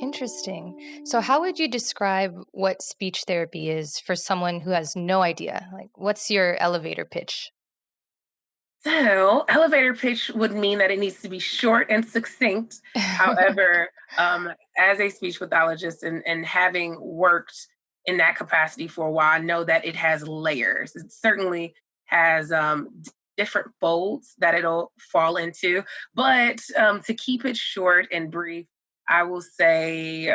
Interesting. So, how would you describe what speech therapy is for someone who has no idea? Like, what's your elevator pitch? So, elevator pitch would mean that it needs to be short and succinct. However, as a speech pathologist and having worked in that capacity for a while, I know that it has layers. It certainly has different folds that it'll fall into. But to keep it short and brief, I will say,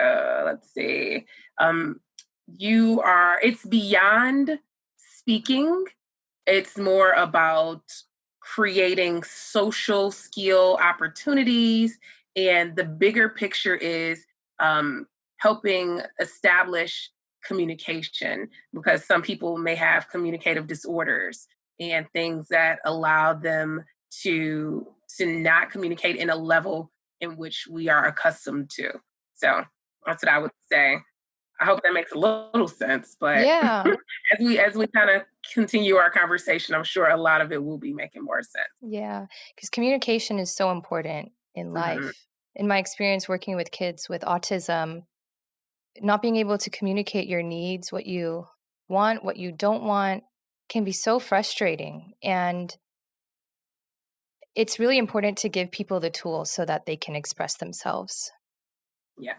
let's see, um, it's beyond speaking. It's more about creating social skill opportunities. And the bigger picture is helping establish communication because some people may have communicative disorders and things that allow them to not communicate in a level in which we are accustomed to. So that's what I would say. I hope that makes a little sense, but Yeah. as we kind of continue our conversation, I'm sure a lot of it will be making more sense. Yeah. Because communication is so important in Mhm. life. In my experience working with kids with autism, not being able to communicate your needs, what you want, what you don't want, can be so frustrating. And it's really important to give people the tools so that they can express themselves. Yeah.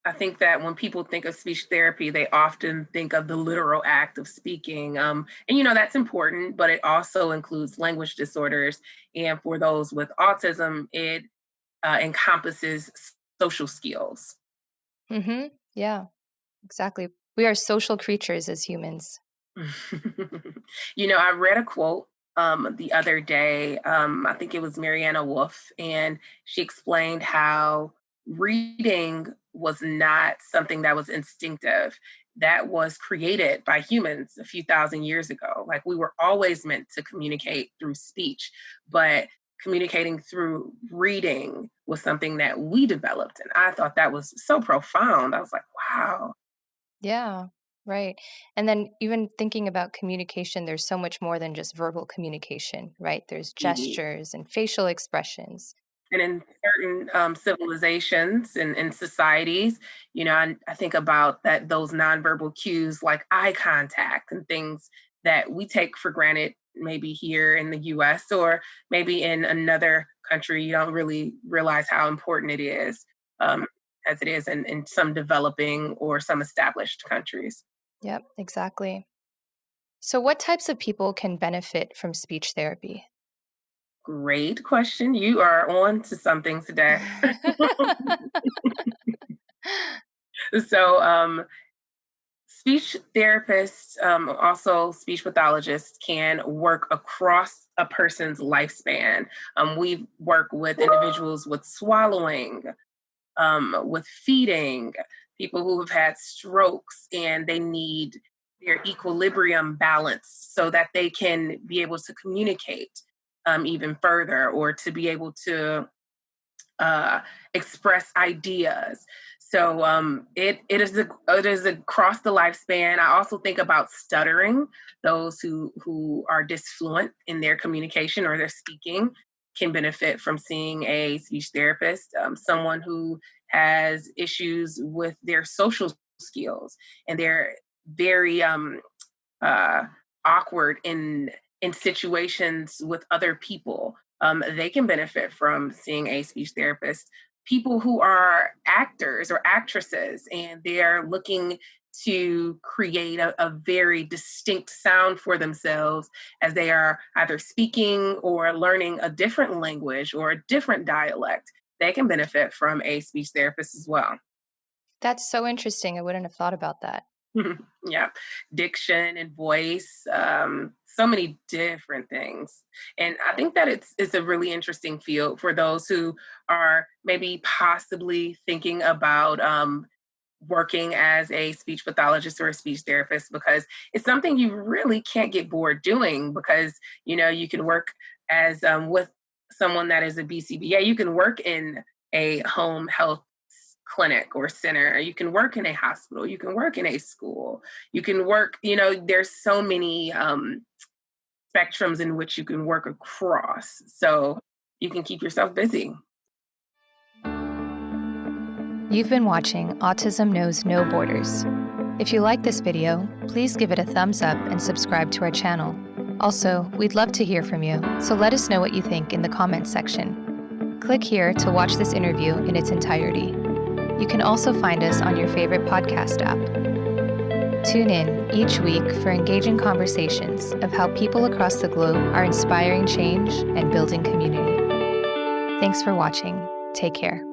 I think that when people think of speech therapy, they often think of the literal act of speaking. And, that's important, but it also includes language disorders. And for those with autism, it encompasses social skills. Yeah, exactly. We are social creatures as humans. I read a quote the other day. I think it was Mariana Wolf, and she explained how reading was not something that was instinctive, that was created by humans a few thousand years ago. Like we were always meant to communicate through speech, but communicating through reading was something that we developed. And I thought that was so profound. I was like, wow. Yeah, right. And then even thinking about communication, there's so much more than just verbal communication, right? There's gestures and facial expressions. And in certain civilizations and societies, I think about that those nonverbal cues like eye contact and things that we take for granted, maybe here in the U.S. or maybe in another country. You don't really realize how important it is, um, as it is in some developing or some established countries. Yep, exactly. So, what types of people can benefit from speech therapy? Great question. You are on to something today. So, speech therapists, also speech pathologists, can work across a person's lifespan. We work with individuals with swallowing, with feeding, people who have had strokes and they need their equilibrium balance so that they can be able to communicate even further or to be able to uh, express ideas. So it is across the lifespan. I also think about stuttering. Those who are disfluent in their communication or their speaking can benefit from seeing a speech therapist. Someone who has issues with their social skills and they're very uh, awkward in situations with other people, they can benefit from seeing a speech therapist. People who are actors or actresses and they're looking to create a very distinct sound for themselves as they are either speaking or learning a different language or a different dialect, they can benefit from a speech therapist as well. That's so interesting. I wouldn't have thought about that. Yeah, diction and voice, so many different things. And I think that it's a really interesting field for those who are maybe possibly thinking about working as a speech pathologist or a speech therapist because it's something you really can't get bored doing because you can work as with someone that is a BCBA. You can work in a home health clinic or center. You can work in a hospital. You can work in a school. You can work. There's so many spectrums in which you can work across. So you can keep yourself busy. You've been watching Autism Knows No Borders. If you like this video, please give it a thumbs up and subscribe to our channel. Also, we'd love to hear from you, so let us know what you think in the comments section. Click here to watch this interview in its entirety. You can also find us on your favorite podcast app. Tune in each week for engaging conversations of how people across the globe are inspiring change and building community. Thanks for watching. Take care.